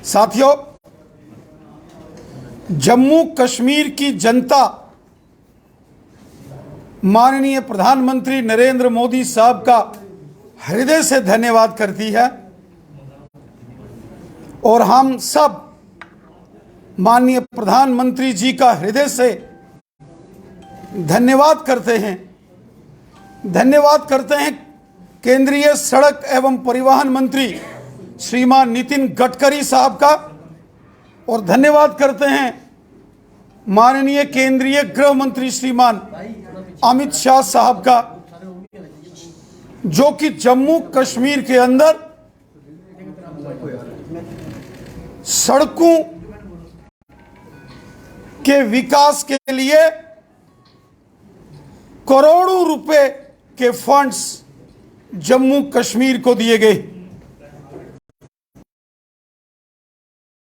साथियों, जम्मू कश्मीर की जनता माननीय प्रधानमंत्री नरेंद्र मोदी साहब का हृदय से धन्यवाद करती है और हम सब माननीय प्रधानमंत्री जी का हृदय से धन्यवाद करते हैं। केंद्रीय सड़क एवं परिवहन मंत्री श्रीमान नितिन गडकरी साहब का और धन्यवाद करते हैं माननीय केंद्रीय गृह मंत्री श्रीमान अमित शाह साहब का, जो कि जम्मू कश्मीर के अंदर सड़कों के विकास के लिए करोड़ों रुपए के फंड्स जम्मू कश्मीर को दिए गए।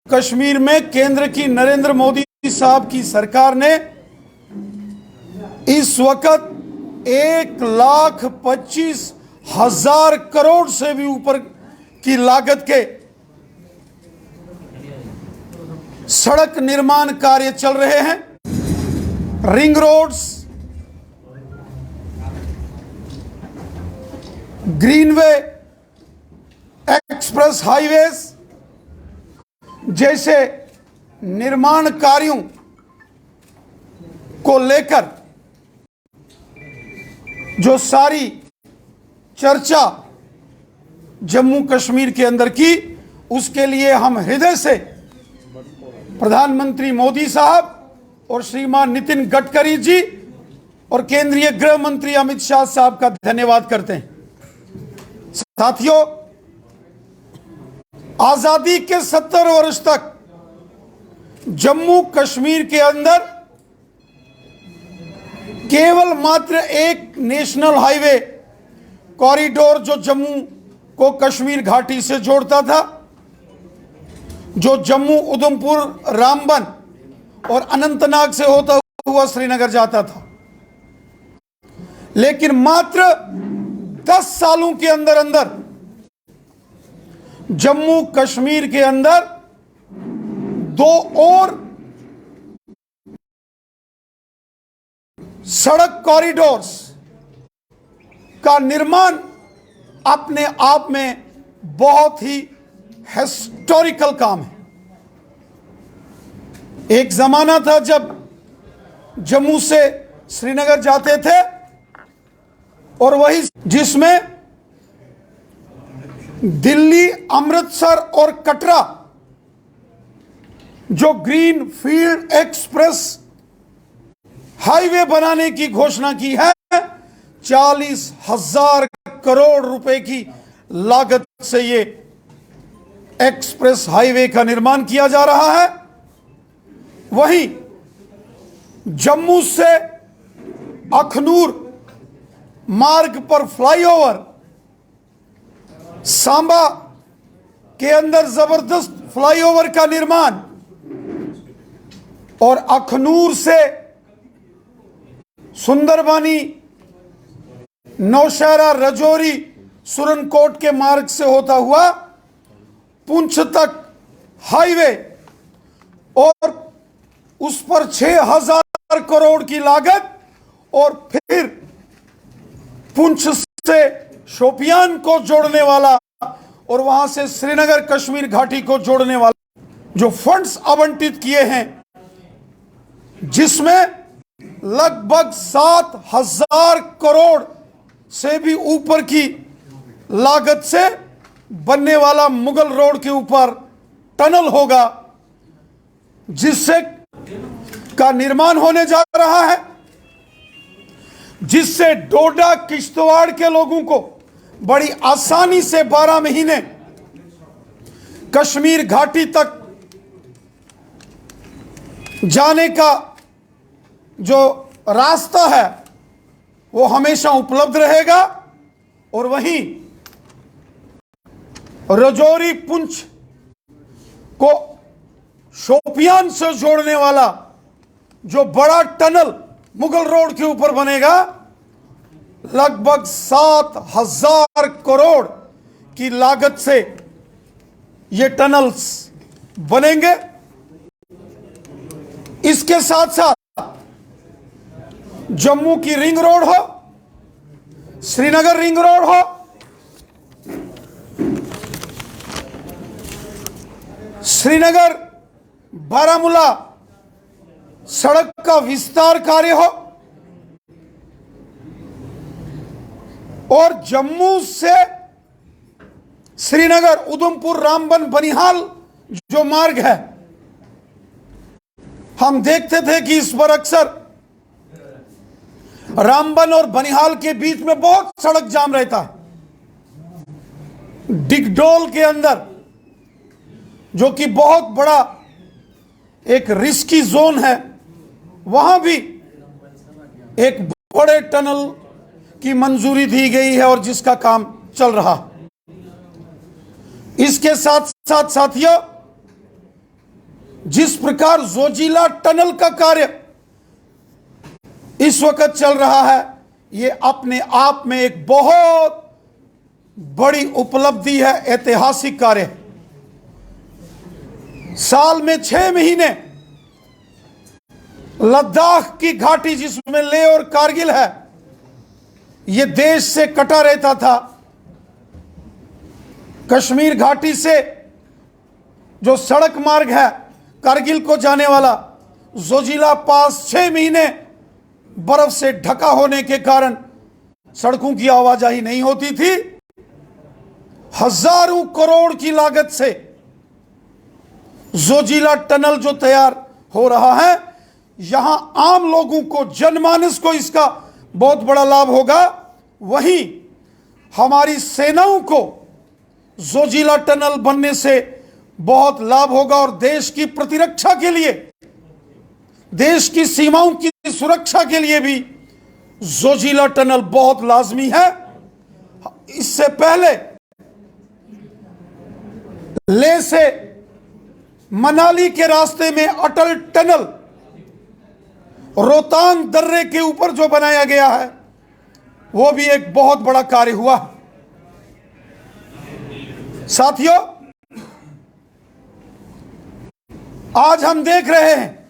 कश्मीर में केंद्र की नरेंद्र मोदी साहब की सरकार ने इस वक्त 1,25,000 करोड़ से भी ऊपर की लागत के सड़क निर्माण कार्य चल रहे हैं। Ring roads, Greenway, express highways जैसे निर्माण कार्यों को लेकर जो सारी चर्चा जम्मू कश्मीर के अंदर की, उसके लिए हम हृदय से प्रधानमंत्री मोदी साहब और श्रीमान नितिन गडकरी जी और केंद्रीय गृह मंत्री अमित शाह साहब का धन्यवाद करते हैं। साथियों, आजादी के 70 वर्ष तक जम्मू कश्मीर के अंदर केवल मात्र एक नेशनल हाईवे कॉरिडोर जो जम्मू को कश्मीर घाटी से जोड़ता था, जो जम्मू, उधमपुर, रामबन और अनंतनाग से होता हुआ श्रीनगर जाता था। लेकिन मात्र 10 सालों के अंदर अंदर जम्मू कश्मीर के अंदर 2 और सड़क कॉरिडोर्स का निर्माण अपने आप में बहुत ही हिस्टोरिकल काम है। एक जमाना था जब जम्मू से श्रीनगर जाते थे और वही जिसमें दिल्ली, अमृतसर और कटरा जो ग्रीन फील्ड एक्सप्रेस हाईवे बनाने की घोषणा की है, 40,000 करोड़ रुपए की लागत से ये एक्सप्रेस हाईवे का निर्माण किया जा रहा है। वहीं जम्मू से अखनूर मार्ग पर फ्लाईओवर, सांबा के अंदर जबरदस्त फ्लाईओवर का निर्माण और अखनूर से सुंदरबानी, नौशहरा, रजौरी, सुरनकोट के मार्ग से होता हुआ पुंछ तक हाईवे और उस पर 6,000 करोड़ की लागत और फिर पुंछ से शोपियान को जोड़ने वाला और वहां से श्रीनगर कश्मीर घाटी को जोड़ने वाला जो फंड्स आवंटित किए हैं, जिसमें लगभग 7,000 करोड़ से भी ऊपर की लागत से बनने वाला मुगल रोड के ऊपर टनल होगा, जिससे का निर्माण होने जा रहा है, जिससे डोडा, किश्तवाड़ के लोगों को बड़ी आसानी से 12 महीने कश्मीर घाटी तक जाने का जो रास्ता है वो हमेशा उपलब्ध रहेगा। और वहीं रजौरी, पुंछ को शोपियान से जोड़ने वाला जो बड़ा टनल मुगल रोड के ऊपर बनेगा, लगभग 7,000 करोड़ की लागत से ये टनल्स बनेंगे। इसके साथ साथ जम्मू की रिंग रोड हो, श्रीनगर रिंग रोड हो, श्रीनगर बारामूला सड़क का विस्तार कार्य हो, और जम्मू से श्रीनगर उधमपुर रामबन बनिहाल जो मार्ग है, हम देखते थे कि इस बार अक्सर रामबन और बनिहाल के बीच में बहुत सड़क जाम रहता है। डिगडोल के अंदर, जो कि बहुत बड़ा एक रिस्की जोन है, वहां भी एक बड़े टनल की मंजूरी दी गई है और जिसका काम चल रहा। इसके साथ साथ साथियों, जिस प्रकार जोजिला टनल का कार्य इस वक्त चल रहा है, यह अपने आप में एक बहुत बड़ी उपलब्धि है, ऐतिहासिक कार्य। साल में 6 महीने लद्दाख की घाटी, जिसमें लेह और कारगिल है, यह देश से कटा रहता था। कश्मीर घाटी से जो सड़क मार्ग है कारगिल को जाने वाला, जोजिला पास 6 महीने बर्फ से ढका होने के कारण सड़कों की आवाजाही नहीं होती थी। हजारों करोड़ की लागत से जोजिला टनल जो तैयार हो रहा है, यहां आम लोगों को, जनमानस को इसका बहुत बड़ा लाभ होगा। वहीं हमारी सेनाओं को जोजिला टनल बनने से बहुत लाभ होगा और देश की प्रतिरक्षा के लिए, देश की सीमाओं की सुरक्षा के लिए भी जोजिला टनल बहुत लाजमी है। इससे पहले लेह से मनाली के रास्ते में अटल टनल रोहतांग दर्रे के ऊपर जो बनाया गया है, वो भी एक बहुत बड़ा कार्य हुआ। साथियों, आज हम देख रहे हैं,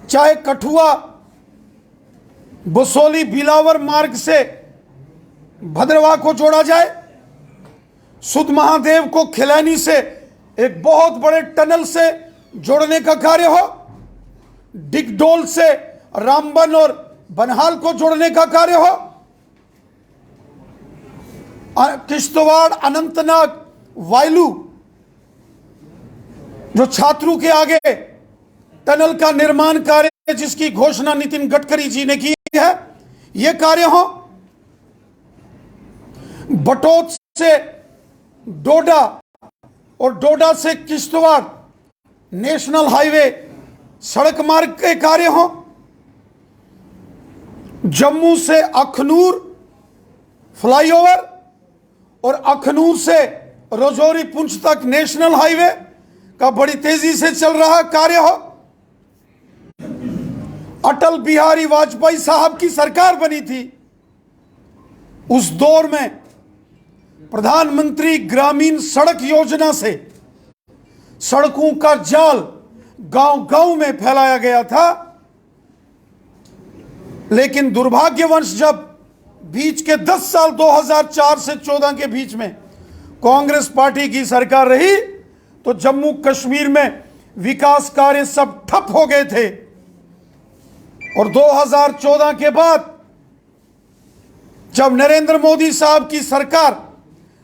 चाहे कठुआ बसोली बिलावर मार्ग से भद्रवाह को जोड़ा जाए, सुध महादेव को खिलैनी से एक बहुत बड़े टनल से जोड़ने का कार्य हो, डिगडोल से रामबन और बनिहाल को जोड़ने का कार्य हो, किश्तवाड़ अनंतनाग वायलू जो छात्रों के आगे टनल का निर्माण कार्य, जिसकी घोषणा नितिन गडकरी जी ने की है, यह कार्य हो, बटोत से डोडा और डोडा से किश्तवाड़ नेशनल हाईवे सड़क मार्ग के कार्य हो, जम्मू से अखनूर फ्लाईओवर और अखनूर से रजौरी पुंछ तक नेशनल हाईवे का बड़ी तेजी से चल रहा कार्य हो, अटल बिहारी वाजपेयी साहब की सरकार बनी थी, उस दौर में प्रधानमंत्री ग्रामीण सड़क योजना से सड़कों का जाल गांव-गांव में फैलाया गया था। लेकिन दुर्भाग्यवश जब बीच के 10 साल 2004 से 14 के बीच में कांग्रेस पार्टी की सरकार रही, तो जम्मू कश्मीर में विकास कार्य सब ठप हो गए थे। और 2014 के बाद जब नरेंद्र मोदी साहब की सरकार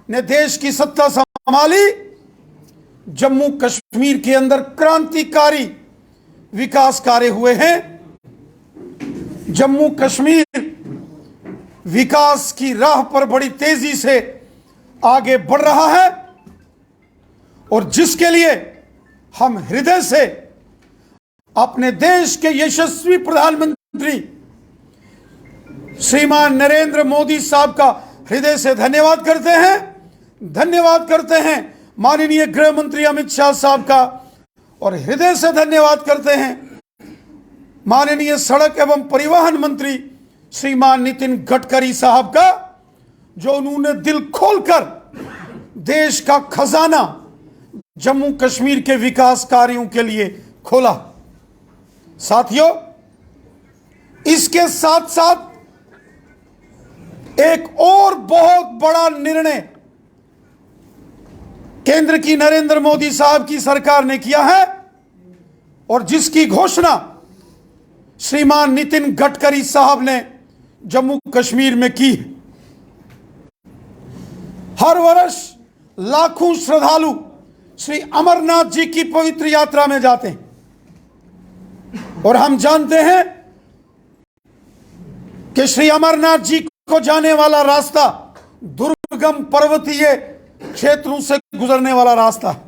ने देश की सत्ता संभाली, जम्मू कश्मीर के अंदर क्रांतिकारी विकास कार्य हुए हैं। जम्मू कश्मीर विकास की राह पर बड़ी तेजी से आगे बढ़ रहा है और जिसके लिए हम हृदय से अपने देश के यशस्वी प्रधानमंत्री श्रीमान नरेंद्र मोदी साहब का हृदय से धन्यवाद करते हैं। धन्यवाद करते हैं माननीय गृह मंत्री अमित शाह साहब का, और हृदय से धन्यवाद करते हैं माननीय सड़क एवं परिवहन मंत्री श्रीमान नितिन गडकरी साहब का, जो उन्होंने दिल खोलकर देश का खजाना, जम्मू कश्मीर के विकास कार्यों के लिए खोला। साथियों, इसके साथ साथ एक और बहुत बड़ा निर्णय केंद्र की नरेंद्र मोदी साहब की सरकार ने किया है और जिसकी घोषणा श्रीमान नितिन गडकरी साहब ने जम्मू कश्मीर में की। हर वर्ष लाखों श्रद्धालु श्री अमरनाथ जी की पवित्र यात्रा में जाते हैं और हम जानते हैं कि श्री अमरनाथ जी को जाने वाला रास्ता दुर्गम पर्वतीय क्षेत्रों से गुजरने वाला रास्ता है।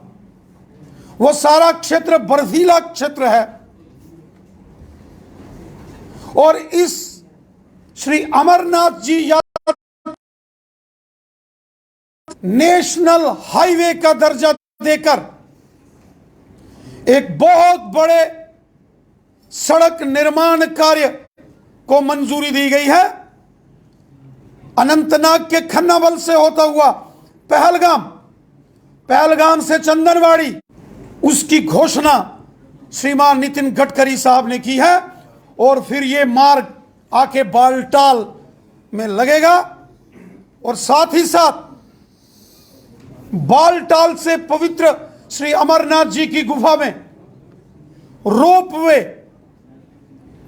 वो सारा क्षेत्र बर्फीला क्षेत्र है और इस श्री अमरनाथ जी यात्रा नेशनल हाईवे का दर्जा देकर एक बहुत बड़े सड़क निर्माण कार्य को मंजूरी दी गई है। अनंतनाग के खन्नाबल से होता हुआ पहलगाम से चंदनवाड़ी, उसकी घोषणा श्रीमान नितिन गडकरी साहब ने की है और फिर ये मार्ग आके बालटाल में लगेगा और साथ ही साथ बालटाल से पवित्र श्री अमरनाथ जी की गुफा में रोपवे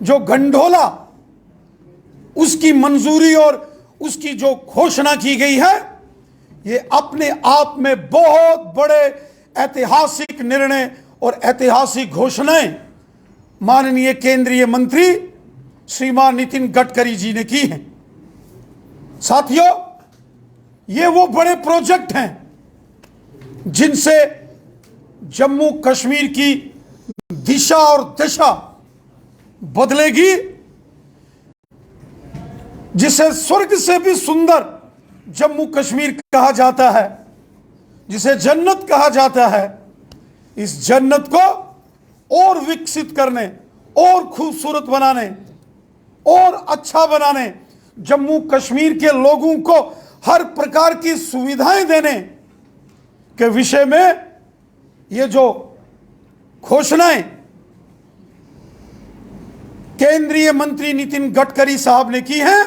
जो गंडोला, उसकी मंजूरी और उसकी जो घोषणा की गई है, ये अपने आप में बहुत बड़े ऐतिहासिक निर्णय और ऐतिहासिक घोषणाएं माननीय केंद्रीय मंत्री श्रीमान नितिन गडकरी जी ने की हैं। साथियों, ये वो बड़े प्रोजेक्ट हैं जिनसे जम्मू कश्मीर की दिशा और दशा बदलेगी, जिसे स्वर्ग से भी सुंदर जम्मू कश्मीर कहा जाता है, जिसे जन्नत कहा जाता है। इस जन्नत को और विकसित करने, और खूबसूरत बनाने, और अच्छा बनाने, जम्मू कश्मीर के लोगों को हर प्रकार की सुविधाएं देने के विषय में ये जो घोषणाएं केंद्रीय मंत्री नितिन गडकरी साहब ने की हैं,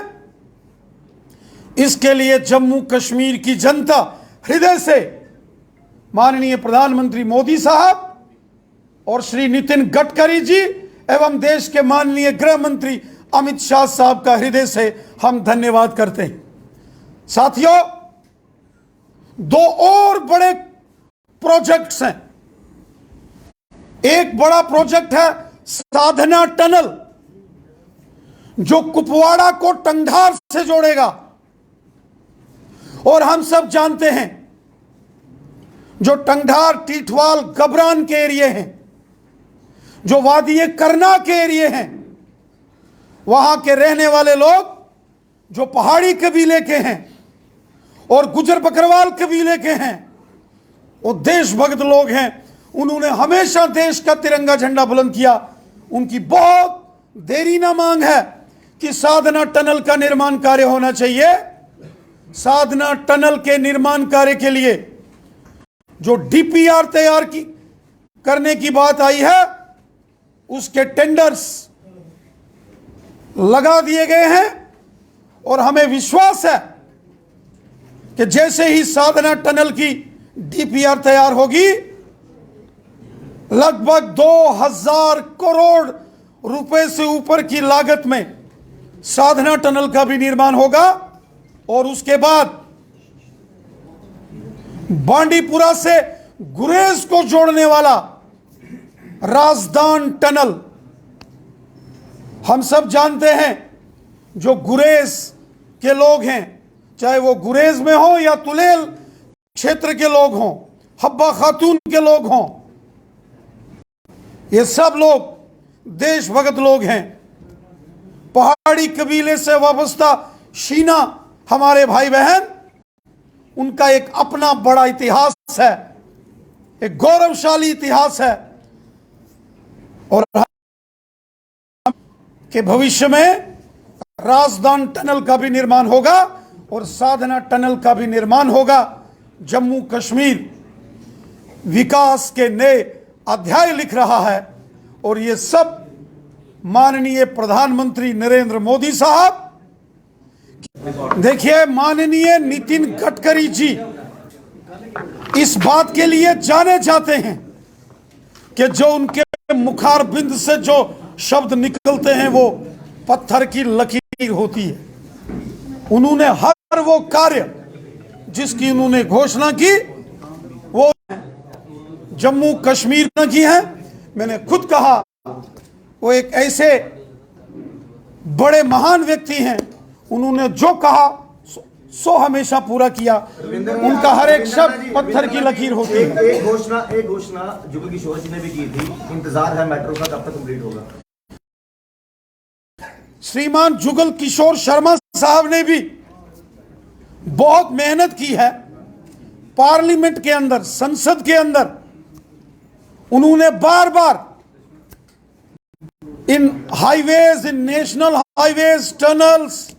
इसके लिए जम्मू कश्मीर की जनता हृदय से माननीय प्रधानमंत्री मोदी साहब और श्री नितिन गडकरी जी एवं देश के माननीय गृह मंत्री अमित शाह साहब का हृदय से हम धन्यवाद करते हैं। साथियों, दो और बड़े प्रोजेक्ट्स हैं। एक बड़ा प्रोजेक्ट है साधना टनल, जो कुपवाड़ा को टंगधार से जोड़ेगा। और हम सब जानते हैं जो टंगधार, टीठवाल, गबरान के एरिए हैं, जो वादी करना के एरिए हैं, वहां के रहने वाले लोग जो पहाड़ी कबीले के हैं और गुजर बकरवाल कबीले के हैं, वो देशभक्त लोग हैं। उन्होंने हमेशा देश का तिरंगा झंडा बुलंद किया। उनकी बहुत देरी ना मांग है कि साधना टनल का निर्माण कार्य होना चाहिए। साधना टनल के निर्माण कार्य के लिए जो डीपीआर तैयार करने की बात आई है, उसके टेंडर्स लगा दिए गए हैं और हमें विश्वास है कि जैसे ही साधना टनल की डीपीआर तैयार होगी, लगभग 2000 करोड़ रुपए से ऊपर की लागत में साधना टनल का भी निर्माण होगा और उसके बाद बांडीपुरा से गुरेज को जोड़ने वाला राजदान टनल। हम सब जानते हैं जो गुरेज के लोग हैं, चाहे वो गुरेज में हो या तुलेल क्षेत्र के लोग हों, हब्बा खातून के लोग हों, ये सब लोग देशभक्त लोग हैं। पहाड़ी कबीले से वाबस्ता शीना हमारे भाई बहन, उनका एक अपना बड़ा इतिहास है, एक गौरवशाली इतिहास है और के भविष्य में राजदान टनल का भी निर्माण होगा और साधना टनल का भी निर्माण होगा। जम्मू कश्मीर विकास के नए अध्याय लिख रहा है। और ये सब माननीय प्रधानमंत्री नरेंद्र मोदी साहब, देखिए माननीय नितिन गडकरी जी इस बात के लिए जाने जाते हैं कि जो उनके मुखारबिंद से जो शब्द निकलते हैं वो पत्थर की लकीर होती है। उन्होंने हर वो कार्य जिसकी उन्होंने घोषणा की वो जम्मू कश्मीर में की है। मैंने खुद कहा वो एक ऐसे बड़े महान व्यक्ति हैं, उन्होंने जो कहा सो हमेशा पूरा किया। उनका हर एक शब्द पत्थर की लकीर होती है। एक घोषणा जुगल किशोर जी ने भी की थी, इंतजार है मेट्रो का कब तक कंप्लीट होगा। श्रीमान जुगल किशोर शर्मा साहब ने भी बहुत मेहनत की है। पार्लियामेंट के अंदर, संसद के अंदर उन्होंने बार बार इन हाईवेज, इन नेशनल हाईवेज, टनल्स,